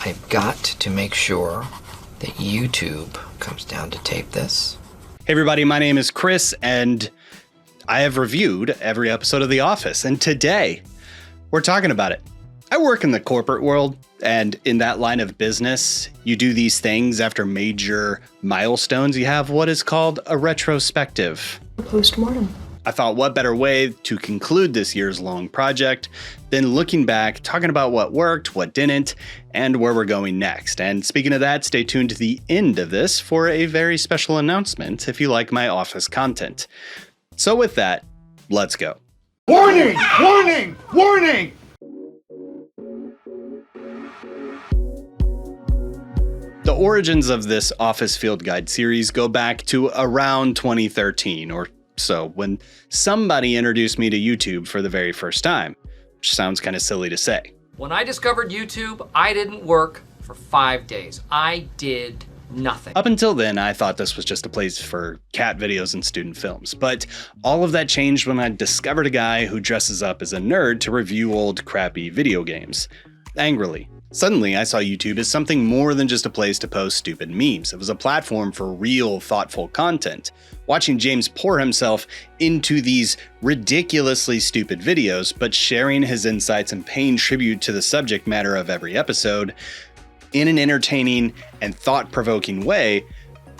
I've got to make sure that YouTube comes down to tape this. Hey everybody, my name is Chris, and I have reviewed every episode of The Office, and today we're talking about it. I work in the corporate world, and in that line of business, you do these things after major milestones. You have what is called a retrospective. Post-mortem. I thought, what better way to conclude this year's long project than looking back, talking about what worked, what didn't, and where we're going next. And speaking of that, stay tuned to the end of this for a very special announcement if you like my Office content. So with that, let's go. Warning! Warning! Warning! The origins of this Office Field Guide series go back to around 2013 or so, when somebody introduced me to YouTube for the very first time, which sounds kind of silly to say. When I discovered YouTube, I didn't work for 5 days. I did nothing. Up until then, I thought this was just a place for cat videos and student films, but all of that changed when I discovered a guy who dresses up as a nerd to review old crappy video games. Angrily. Suddenly, I saw YouTube as something more than just a place to post stupid memes. It was a platform for real, thoughtful content. Watching James pour himself into these ridiculously stupid videos, but sharing his insights and paying tribute to the subject matter of every episode in an entertaining and thought-provoking way,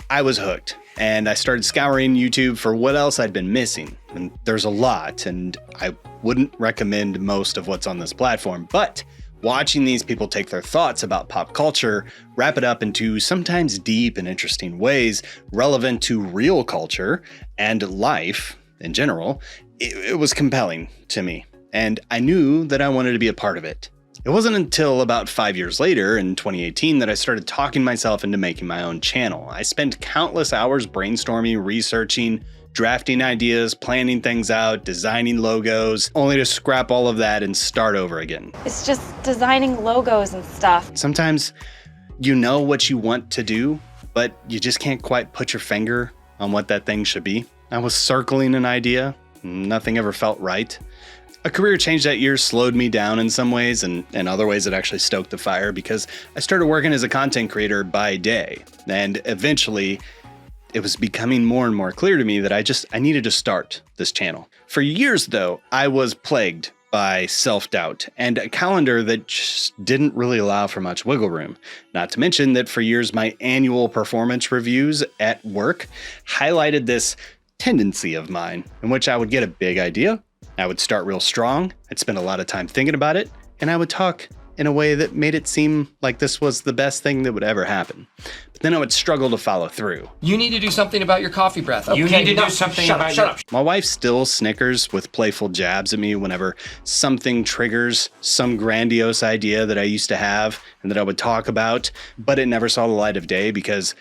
I was hooked. And I started scouring YouTube for what else I'd been missing. And there's a lot, and I wouldn't recommend most of what's on this platform, but watching these people take their thoughts about pop culture, wrap it up into sometimes deep and interesting ways relevant to real culture and life in general, it was compelling to me. And I knew that I wanted to be a part of it. It wasn't until about 5 years later, in 2018, that I started talking myself into making my own channel. I spent countless hours brainstorming, researching, drafting ideas, planning things out, designing logos, only to scrap all of that and start over again. It's just designing logos and stuff. Sometimes you know what you want to do, but you just can't quite put your finger on what that thing should be. I was circling an idea, nothing ever felt right. A career change that year slowed me down in some ways, and in other ways it actually stoked the fire because I started working as a content creator by day, and eventually it was becoming more and more clear to me that I needed to start this channel. For years, though, I was plagued by self-doubt and a calendar that just didn't really allow for much wiggle room. Not to mention that for years, my annual performance reviews at work highlighted this tendency of mine in which I would get a big idea, I would start real strong, I'd spend a lot of time thinking about it, and I would talk in a way that made it seem like this was the best thing that would ever happen. But then I would struggle to follow through. You need to do something about your coffee breath. You need to do something about Shut up. My wife still snickers with playful jabs at me whenever something triggers some grandiose idea that I used to have and that I would talk about, but it never saw the light of day because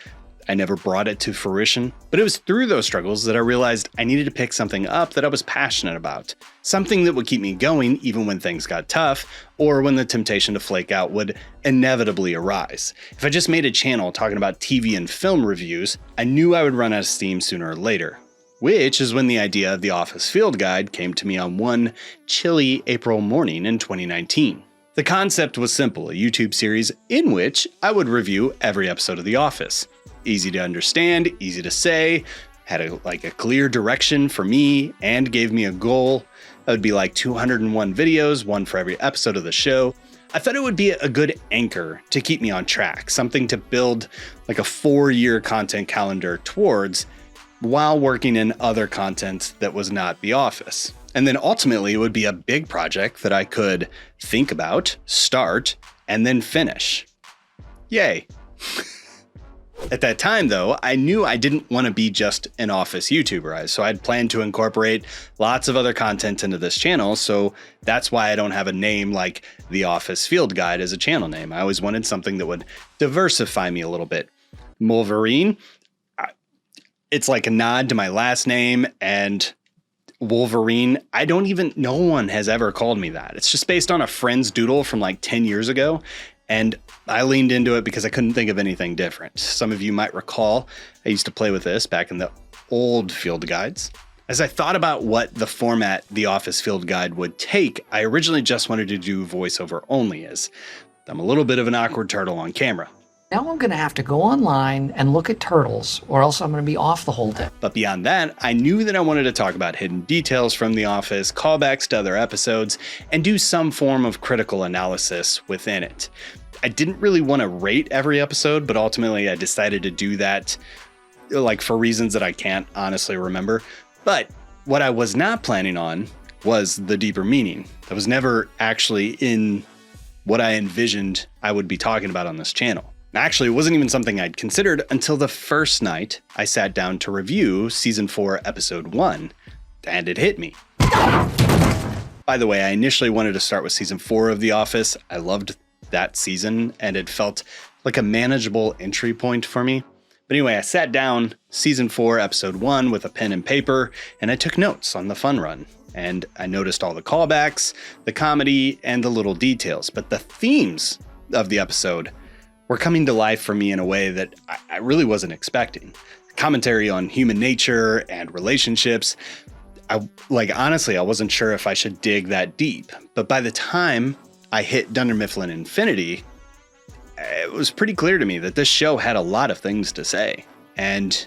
I never brought it to fruition. But it was through those struggles that I realized I needed to pick something up that I was passionate about. Something that would keep me going even when things got tough, or when the temptation to flake out would inevitably arise. If I just made a channel talking about TV and film reviews, I knew I would run out of steam sooner or later. Which is when the idea of the Office Field Guide came to me on one chilly April morning in 2019. The concept was simple, a YouTube series in which I would review every episode of The Office. Easy to understand, easy to say, had a clear direction for me and gave me a goal. That would be like 201 videos, one for every episode of the show. I thought it would be a good anchor to keep me on track, something to build like a 4-year content calendar towards while working in other content that was not The Office. And then ultimately it would be a big project that I could think about, start, and then finish. Yay. At that time, though, I knew I didn't want to be just an Office YouTuber, so I'd planned to incorporate lots of other content into this channel, so that's why I don't have a name like The Office Field Guide as a channel name. I always wanted something that would diversify me a little bit. Wolverine, it's like a nod to my last name, and Wolverine, no one has ever called me that. It's just based on a friend's doodle from like 10 years ago. And I leaned into it because I couldn't think of anything different. Some of you might recall, I used to play with this back in the old field guides. As I thought about what the format the Office Field Guide would take, I originally just wanted to do voiceover only, as I'm a little bit of an awkward turtle on camera. Now I'm going to have to go online and look at turtles, or else I'm going to be off the whole day. But beyond that, I knew that I wanted to talk about hidden details from The Office, callbacks to other episodes, and do some form of critical analysis within it. I didn't really want to rate every episode, but ultimately I decided to do that for reasons that I can't honestly remember. But what I was not planning on was the deeper meaning. That was never actually in what I envisioned I would be talking about on this channel. Actually, it wasn't even something I'd considered until the first night I sat down to review Season 4, Episode 1, and it hit me. By the way, I initially wanted to start with Season 4 of The Office. I loved that season, and it felt like a manageable entry point for me. But anyway, I sat down Season 4, Episode 1 with a pen and paper, and I took notes on the fun run. And I noticed all the callbacks, the comedy, and the little details. But the themes of the episode were coming to life for me in a way that I really wasn't expecting. Commentary on human nature and relationships. Honestly, I wasn't sure if I should dig that deep. But by the time I hit Dunder Mifflin Infinity, it was pretty clear to me that this show had a lot of things to say. And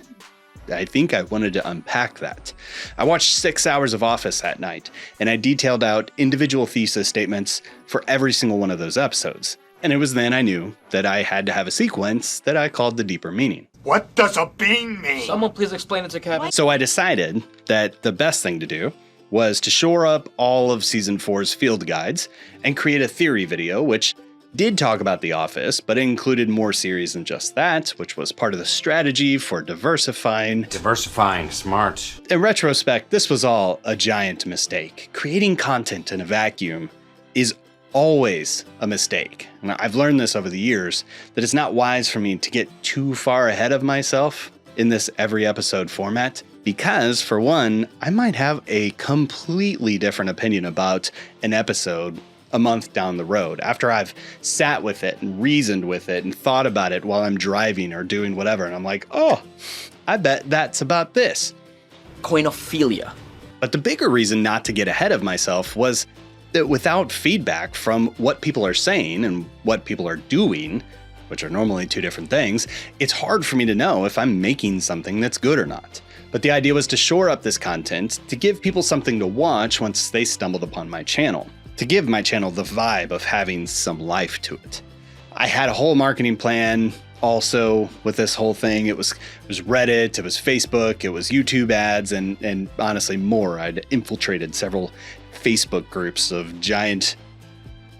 I think I wanted to unpack that. I watched 6 hours of Office that night, and I detailed out individual thesis statements for every single one of those episodes. And it was then I knew that I had to have a sequence that I called the deeper meaning. What does a bean mean? Someone please explain it to Kevin. So I decided that the best thing to do was to shore up all of Season 4's field guides and create a theory video, which did talk about The Office, but it included more series than just that, which was part of the strategy for diversifying. Diversifying, smart. In retrospect, this was all a giant mistake. Creating content in a vacuum is always a mistake. And I've learned this over the years, that it's not wise for me to get too far ahead of myself in this every episode format, because for one, I might have a completely different opinion about an episode a month down the road, after I've sat with it and reasoned with it and thought about it while I'm driving or doing whatever. And I'm like, oh, I bet that's about this. Coinophilia. But the bigger reason not to get ahead of myself was that without feedback from what people are saying and what people are doing, which are normally two different things, it's hard for me to know if I'm making something that's good or not. But the idea was to shore up this content, to give people something to watch once they stumbled upon my channel, to give my channel the vibe of having some life to it. I had a whole marketing plan also with this whole thing. It was Reddit, it was Facebook, it was YouTube ads, and honestly more. I'd infiltrated several Facebook groups of giant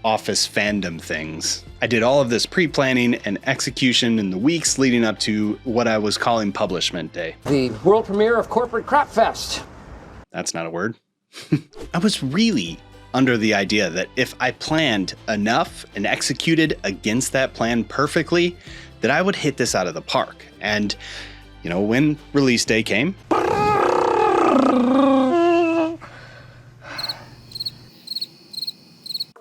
Office fandom things. I did all of this pre-planning and execution in the weeks leading up to what I was calling Publishment Day. The world premiere of Corporate Crap Fest. That's not a word. I was really under the idea that if I planned enough and executed against that plan perfectly, that I would hit this out of the park. And, when release day came,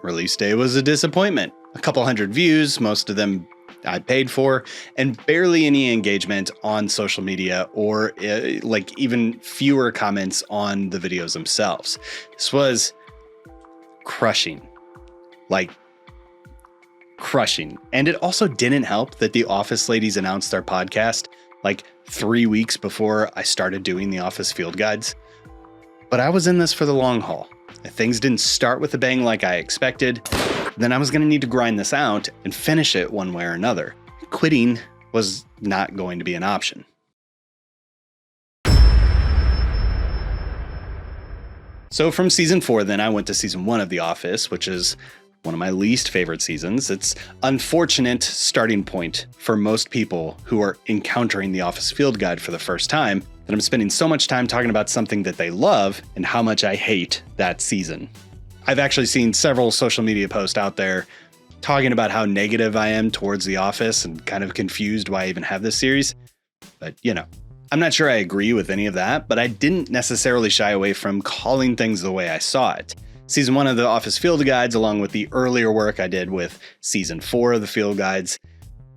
release day was a disappointment. A couple hundred views, most of them I paid for, and barely any engagement on social media or even fewer comments on the videos themselves. This was crushing. Crushing. And it also didn't help that the Office ladies announced their podcast 3 weeks before I started doing the Office field guides. But I was in this for the long haul. If things didn't start with a bang like I expected, then I was going to need to grind this out and finish it one way or another. Quitting was not going to be an option. So from season 4, then I went to season 1 of The Office, which is one of my least favorite seasons. It's unfortunate starting point for most people who are encountering the Office field guide for the first time, that I'm spending so much time talking about something that they love and how much I hate that season. I've actually seen several social media posts out there talking about how negative I am towards The Office and kind of confused why I even have this series. But, I'm not sure I agree with any of that, but I didn't necessarily shy away from calling things the way I saw it. Season 1 of the Office field guides, along with the earlier work I did with season 4 of the field guides,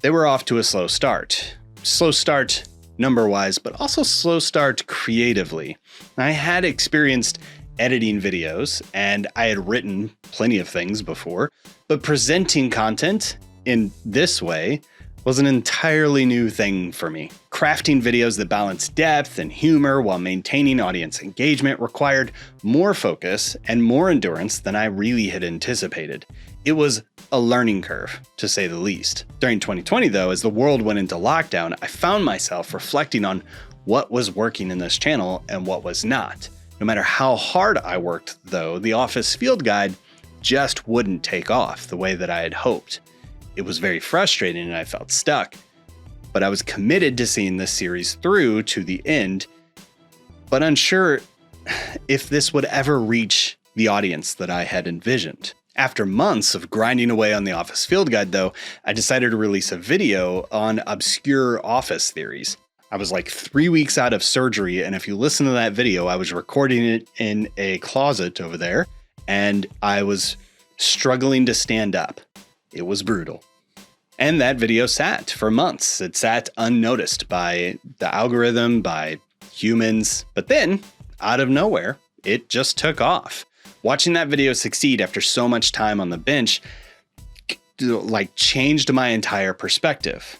they were off to a slow start. Slow start number-wise, but also slow start creatively. I had experienced editing videos, and I had written plenty of things before, but presenting content in this way was an entirely new thing for me. Crafting videos that balanced depth and humor while maintaining audience engagement required more focus and more endurance than I really had anticipated. It was a learning curve, to say the least. During 2020, though, as the world went into lockdown, I found myself reflecting on what was working in this channel and what was not. No matter how hard I worked, though, the Office Field Guide just wouldn't take off the way that I had hoped. It was very frustrating and I felt stuck, but I was committed to seeing this series through to the end, but unsure if this would ever reach the audience that I had envisioned. After months of grinding away on the Office Field Guide, though, I decided to release a video on obscure Office theories. I was like 3 weeks out of surgery, and if you listen to that video, I was recording it in a closet over there, and I was struggling to stand up. It was brutal. And that video sat for months. It sat unnoticed by the algorithm, by humans. But then, out of nowhere, it just took off. Watching that video succeed after so much time on the bench, changed my entire perspective.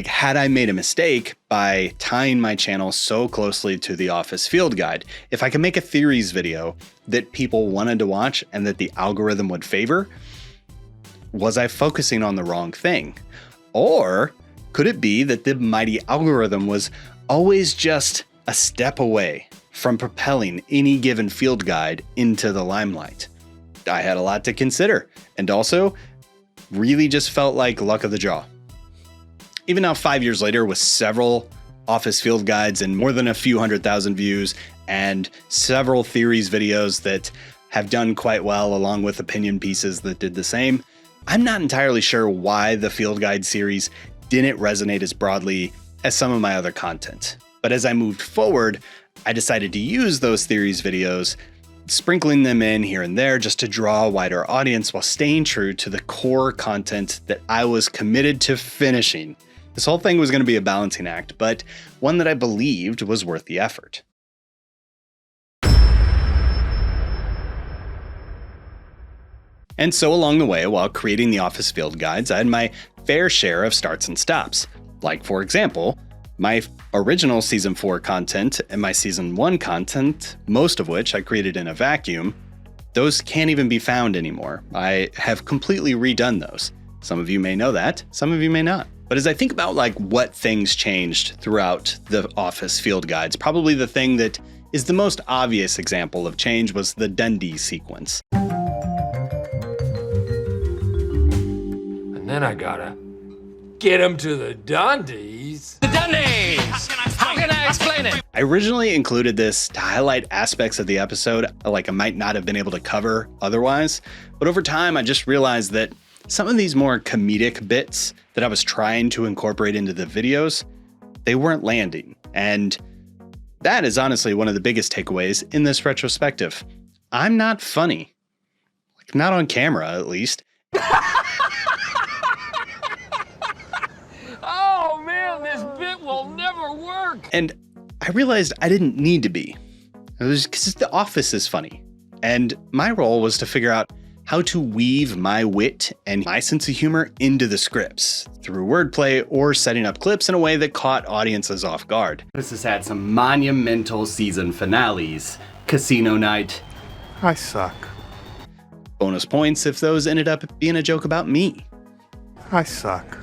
Had I made a mistake by tying my channel so closely to the Office Field Guide? If I could make a theories video that people wanted to watch and that the algorithm would favor, was I focusing on the wrong thing? Or could it be that the mighty algorithm was always just a step away from propelling any given field guide into the limelight? I had a lot to consider, and also really just felt like luck of the draw. Even now, 5 years later, with several Office Field Guides and more than a few 100,000 views, and several theories videos that have done quite well, along with opinion pieces that did the same, I'm not entirely sure why the Field Guide series didn't resonate as broadly as some of my other content. But as I moved forward, I decided to use those theories videos, sprinkling them in here and there just to draw a wider audience while staying true to the core content that I was committed to finishing. This whole thing was going to be a balancing act, but one that I believed was worth the effort. And so along the way, while creating the Office Field Guides, I had my fair share of starts and stops. Like, for example, my original Season 4 content and my Season 1 content, most of which I created in a vacuum, those can't even be found anymore. I have completely redone those. Some of you may know that, some of you may not. But as I think about what things changed throughout the Office Field Guides, probably the thing that is the most obvious example of change was the Dundee sequence. And then I gotta get him to the Dundies. The Dundies! How can I explain it? I originally included this to highlight aspects of the episode I might not have been able to cover otherwise, but over time I just realized that some of these more comedic bits that I was trying to incorporate into the videos, they weren't landing. And that is honestly one of the biggest takeaways in this retrospective. I'm not funny. Not on camera, at least. Oh man, this bit will never work. And I realized I didn't need to be. It was because The Office is funny. And my role was to figure out how to weave my wit and my sense of humor into the scripts through wordplay or setting up clips in a way that caught audiences off guard. This has had some monumental season finales. Casino Night. I suck. Bonus points if those ended up being a joke about me. I suck.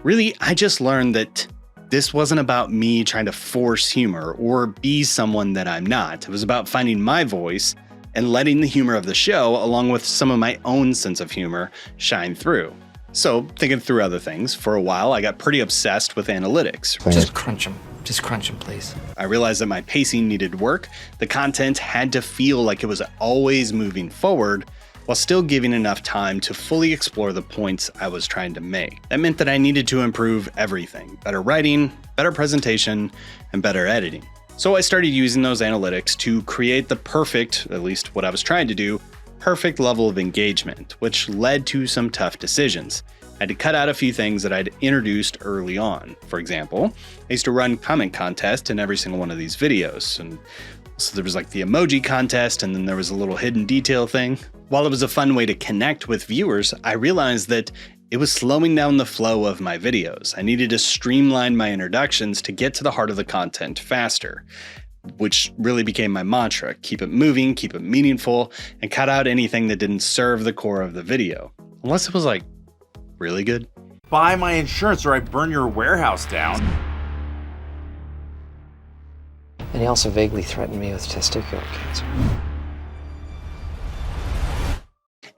Really, I just learned that this wasn't about me trying to force humor or be someone that I'm not. It was about finding my voice and letting the humor of the show, along with some of my own sense of humor, shine through. So, thinking through other things, for a while I got pretty obsessed with analytics. Just crunch them. Just crunch them, please. I realized that my pacing needed work. The content had to feel like it was always moving forward, while still giving enough time to fully explore the points I was trying to make. That meant that I needed to improve everything: better writing, better presentation, and better editing. So I started using those analytics to create the perfect, at least what I was trying to do, perfect level of engagement, which led to some tough decisions. I had to cut out a few things that I'd introduced early on. For example, I used to run comment contests in every single one of these videos, and So there was like the emoji contest, and then there was a little hidden detail thing. While it was a fun way to connect with viewers, I realized that it was slowing down the flow of my videos. I needed to streamline my introductions to get to the heart of the content faster, which really became my mantra. Keep it moving, keep it meaningful, and cut out anything that didn't serve the core of the video. Unless it was like really good. Buy my insurance or I burn your warehouse down. And he also vaguely threatened me with testicular cancer.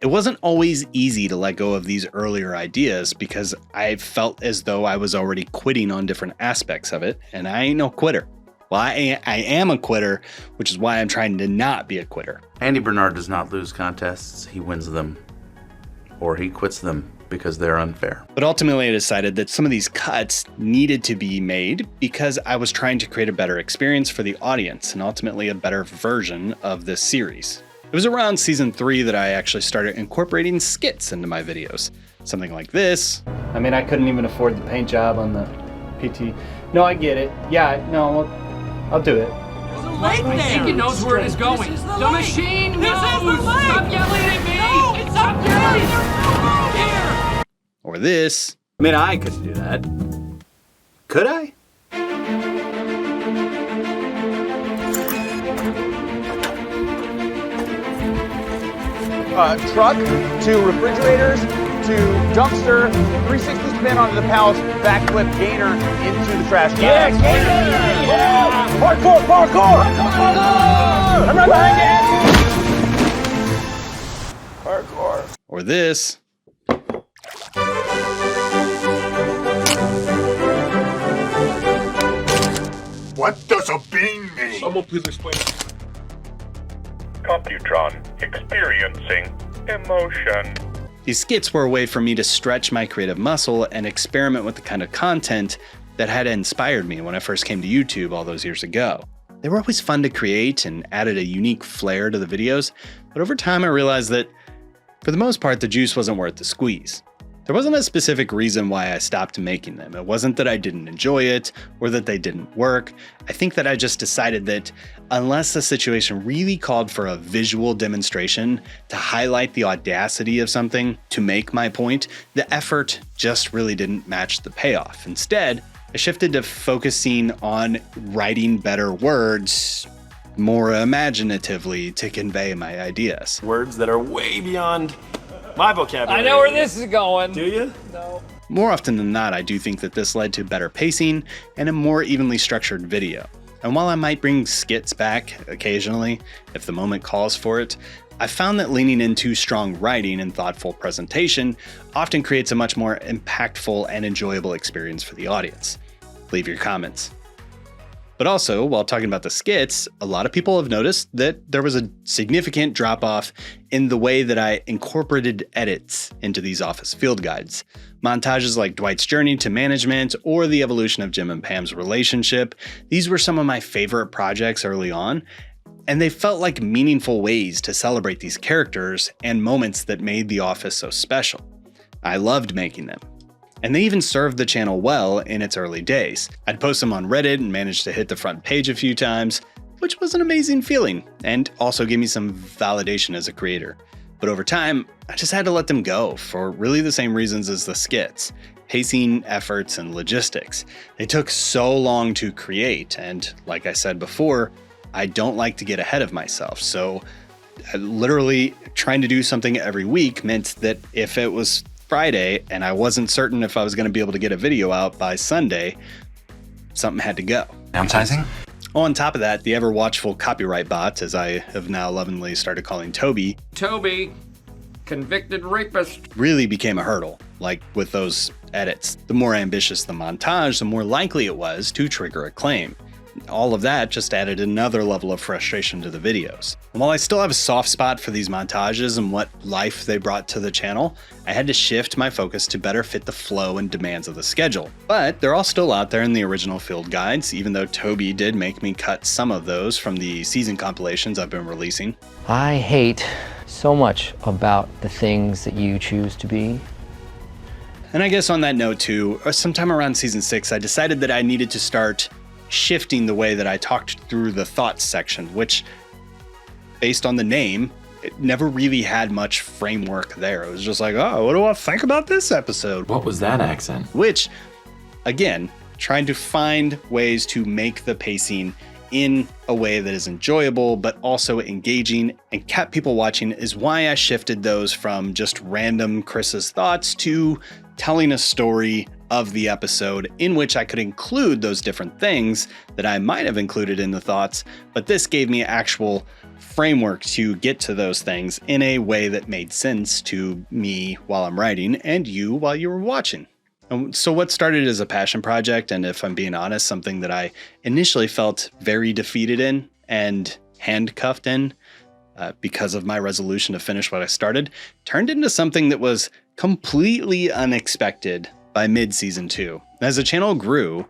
It wasn't always easy to let go of these earlier ideas because I felt as though I was already quitting on different aspects of it, and I ain't no quitter. Well, I am a quitter, which is why I'm trying to not be a quitter. Andy Bernard does not lose contests, he wins them. Or he quits them because they're unfair. But ultimately I decided that some of these cuts needed to be made because I was trying to create a better experience for the audience and ultimately a better version of this series. It was around season 3 that I actually started incorporating skits into my videos. Something like this. I mean, I couldn't even afford the paint job on the PT. No, I get it. Yeah, no, I'll do it. I think it knows where it is going. The machine knows! Stop yelling at me! No, stop yelling! Here! Or this. I mean, I couldn't do that. Could I? Truck to refrigerators to dumpster, 360 spin onto the pallets, backflip gainer into the trash can. Yeah, gainer! Yeah! Parkour! I'm right behind you! Parkour. Or this. What does a bean mean? Someone please explain. Computron, experiencing emotion. These skits were a way for me to stretch my creative muscle and experiment with the kind of content that had inspired me when I first came to YouTube all those years ago. They were always fun to create and added a unique flair to the videos, but over time I realized that, for the most part, the juice wasn't worth the squeeze. There wasn't a specific reason why I stopped making them. It wasn't that I didn't enjoy it or that they didn't work. I think that I just decided that unless the situation really called for a visual demonstration to highlight the audacity of something to make my point, the effort just really didn't match the payoff. Instead, I shifted to focusing on writing better words more imaginatively to convey my ideas. Words that are way beyond my vocabulary. I know where this is going. Do you? No. More often than not, I do think that this led to better pacing and a more evenly structured video. And while I might bring skits back occasionally, if the moment calls for it, I found that leaning into strong writing and thoughtful presentation often creates a much more impactful and enjoyable experience for the audience. Leave your comments. But also, while talking about the skits, a lot of people have noticed that there was a significant drop-off in the way that I incorporated edits into these office field guides. Montages like Dwight's journey to management or the evolution of Jim and Pam's relationship, these were some of my favorite projects early on, and they felt like meaningful ways to celebrate these characters and moments that made The Office so special. I loved making them. And they even served the channel well in its early days. I'd post them on Reddit and managed to hit the front page a few times, which was an amazing feeling and also gave me some validation as a creator. But over time, I just had to let them go for really the same reasons as the skits: pacing, efforts, and logistics. They took so long to create, and like I said before, I don't like to get ahead of myself. So literally trying to do something every week meant that if it was Friday and I wasn't certain if I was going to be able to get a video out by Sunday, something had to go. Downsizing? On top of that, the ever watchful copyright bot, as I have now lovingly started calling Toby, Convicted rapist. really became a hurdle. Like with those edits, the more ambitious the montage, the more likely it was to trigger a claim. All of that just added another level of frustration to the videos. And while I still have a soft spot for these montages and what life they brought to the channel, I had to shift my focus to better fit the flow and demands of the schedule. But they're all still out there in the original field guides, even though Toby did make me cut some of those from the season compilations I've been releasing. I hate so much about the things that you choose to be. And I guess on that note too, sometime around season 6, I decided that I needed to start shifting the way that I talked through the thoughts section, which, based on the name, it never really had much framework there. It was just like, oh, what do I think about this episode? What was that accent? Which, again, trying to find ways to make the pacing in a way that is enjoyable, but also engaging and kept people watching is why I shifted those from just random Chris's thoughts to telling a story of the episode in which I could include those different things that I might have included in the thoughts, but this gave me actual framework to get to those things in a way that made sense to me while I'm writing and you while you were watching. So what started as a passion project, and if I'm being honest, something that I initially felt very defeated in and handcuffed in because of my resolution to finish what I started, turned into something that was completely unexpected by mid-season 2. As the channel grew,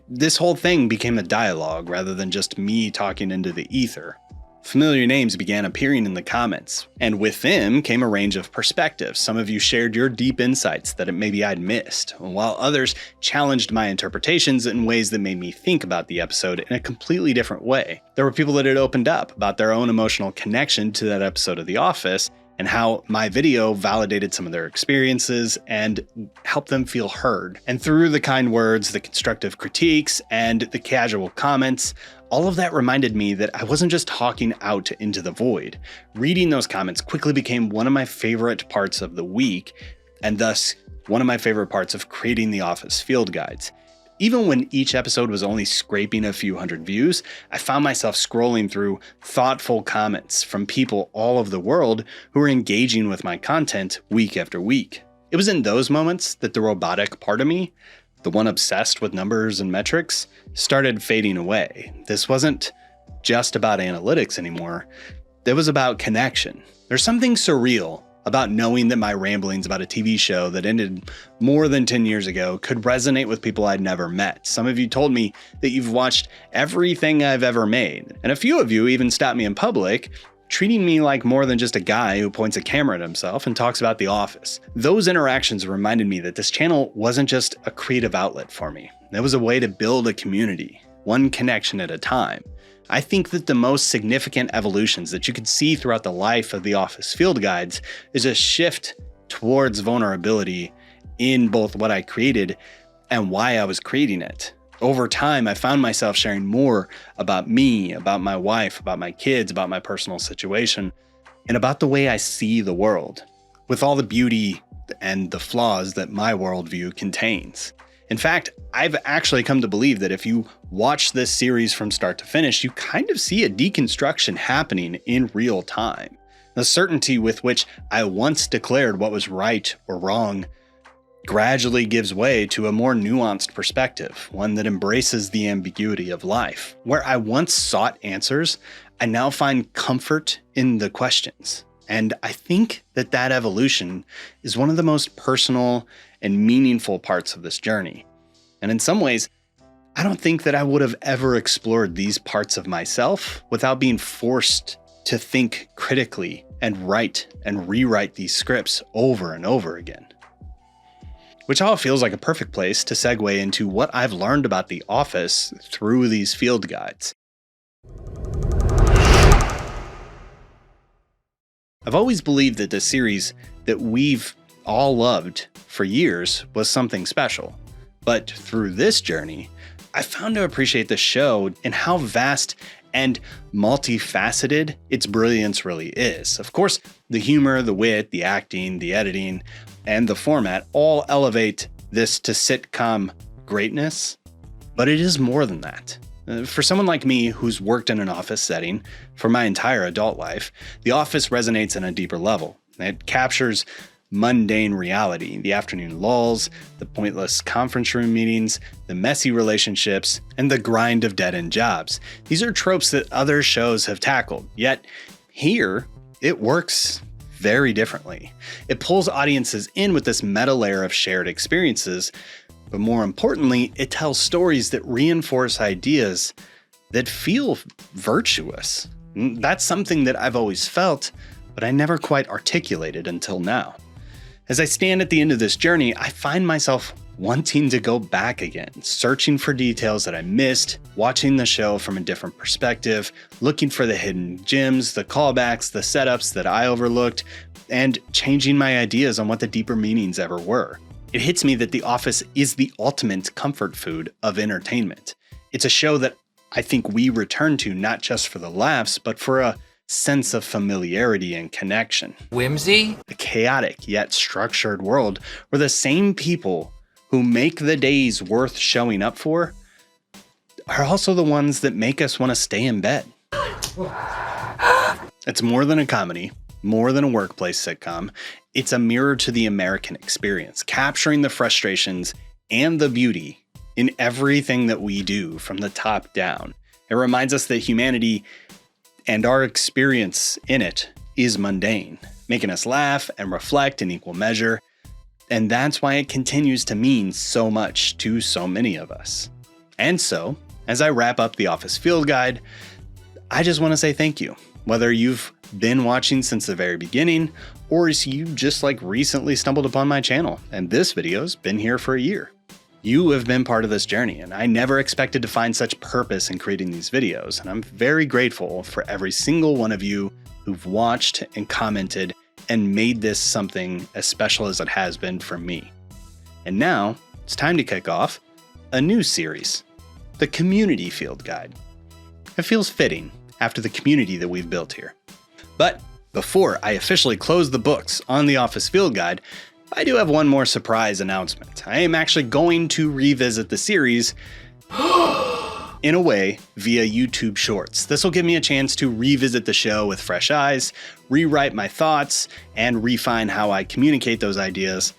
this whole thing became a dialogue rather than just me talking into the ether. Familiar names began appearing in the comments, and with them came a range of perspectives. Some of you shared your deep insights that maybe I'd missed, while others challenged my interpretations in ways that made me think about the episode in a completely different way. There were people that had opened up about their own emotional connection to that episode of The Office, and how my video validated some of their experiences and helped them feel heard. And through the kind words, the constructive critiques, and the casual comments, all of that reminded me that I wasn't just talking out into the void. Reading those comments quickly became one of my favorite parts of the week, and thus one of my favorite parts of creating the Office field guides. Even when each episode was only scraping a few hundred views, I found myself scrolling through thoughtful comments from people all over the world who were engaging with my content week after week. It was in those moments that the robotic part of me, the one obsessed with numbers and metrics, started fading away. This wasn't just about analytics anymore. It was about connection. There's something surreal about knowing that my ramblings about a TV show that ended more than 10 years ago could resonate with people I'd never met. Some of you told me that you've watched everything I've ever made, and a few of you even stopped me in public, treating me like more than just a guy who points a camera at himself and talks about The Office. Those interactions reminded me that this channel wasn't just a creative outlet for me. It was a way to build a community, one connection at a time. I think that the most significant evolutions that you could see throughout the life of the Office field guides is a shift towards vulnerability in both what I created and why I was creating it. Over time, I found myself sharing more about me, about my wife, about my kids, about my personal situation, and about the way I see the world, with all the beauty and the flaws that my worldview contains. In fact, I've actually come to believe that if you watch this series from start to finish, you kind of see a deconstruction happening in real time. The certainty with which I once declared what was right or wrong gradually gives way to a more nuanced perspective, one that embraces the ambiguity of life. Where I once sought answers, I now find comfort in the questions. And I think that that evolution is one of the most personal and meaningful parts of this journey. And in some ways, I don't think that I would have ever explored these parts of myself without being forced to think critically and write and rewrite these scripts over and over again. Which all feels like a perfect place to segue into what I've learned about The Office through these field guides. I've always believed that the series that we've all loved for years was something special. But through this journey, I found to appreciate the show and how vast and multifaceted its brilliance really is. Of course, the humor, the wit, the acting, the editing, and the format all elevate this to sitcom greatness, but it is more than that. For someone like me who's worked in an office setting for my entire adult life, The Office resonates on a deeper level. It captures mundane reality, the afternoon lulls, the pointless conference room meetings, the messy relationships, and the grind of dead-end jobs. These are tropes that other shows have tackled, yet here it works very differently. It pulls audiences in with this meta layer of shared experiences, but more importantly, it tells stories that reinforce ideas that feel virtuous. That's something that I've always felt, but I never quite articulated until now. As I stand at the end of this journey, I find myself wanting to go back again, searching for details that I missed, watching the show from a different perspective, looking for the hidden gems, the callbacks, the setups that I overlooked, and changing my ideas on what the deeper meanings ever were. It hits me that The Office is the ultimate comfort food of entertainment. It's a show that I think we return to not just for the laughs, but for a sense of familiarity and connection. Whimsy? A chaotic yet structured world where the same people who make the days worth showing up for are also the ones that make us want to stay in bed. It's more than a comedy, more than a workplace sitcom. It's a mirror to the American experience, capturing the frustrations and the beauty in everything that we do from the top down. It reminds us that humanity and our experience in it is mundane, making us laugh and reflect in equal measure. And that's why it continues to mean so much to so many of us. And so, as I wrap up the Office Field Guide, I just want to say thank you. Whether you've been watching since the very beginning, or you just recently stumbled upon my channel, and this video's been here for a year. You have been part of this journey, and I never expected to find such purpose in creating these videos, and I'm very grateful for every single one of you who've watched and commented and made this something as special as it has been for me. And now, it's time to kick off a new series, the Community Field Guide. It feels fitting after the community that we've built here. But before I officially close the books on the Office Field Guide, I do have one more surprise announcement. I am actually going to revisit the series in a way via YouTube Shorts. This will give me a chance to revisit the show with fresh eyes, rewrite my thoughts, and refine how I communicate those ideas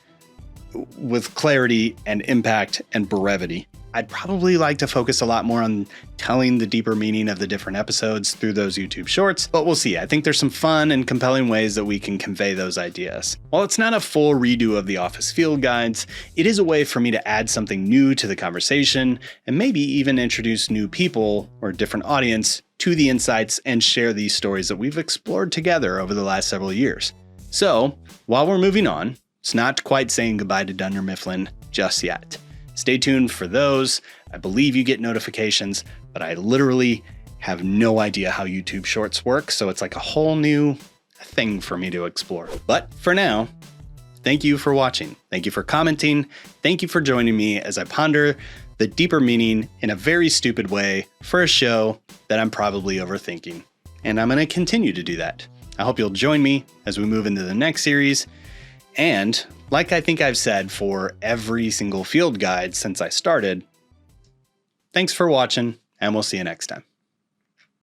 with clarity and impact and brevity. I'd probably like to focus a lot more on telling the deeper meaning of the different episodes through those YouTube Shorts, but we'll see. I think there's some fun and compelling ways that we can convey those ideas. While it's not a full redo of the Office Field Guides, it is a way for me to add something new to the conversation and maybe even introduce new people or a different audience to the insights and share these stories that we've explored together over the last several years. So, while we're moving on, it's not quite saying goodbye to Dunder Mifflin just yet. Stay tuned for those. I believe you get notifications, but I literally have no idea how YouTube Shorts work, so it's like a whole new thing for me to explore. But for now, thank you for watching. Thank you for commenting. Thank you for joining me as I ponder the deeper meaning in a very stupid way for a show that I'm probably overthinking. And I'm going to continue to do that. I hope you'll join me as we move into the next series. And like I think I've said for every single field guide since I started, thanks for watching, and we'll see you next time.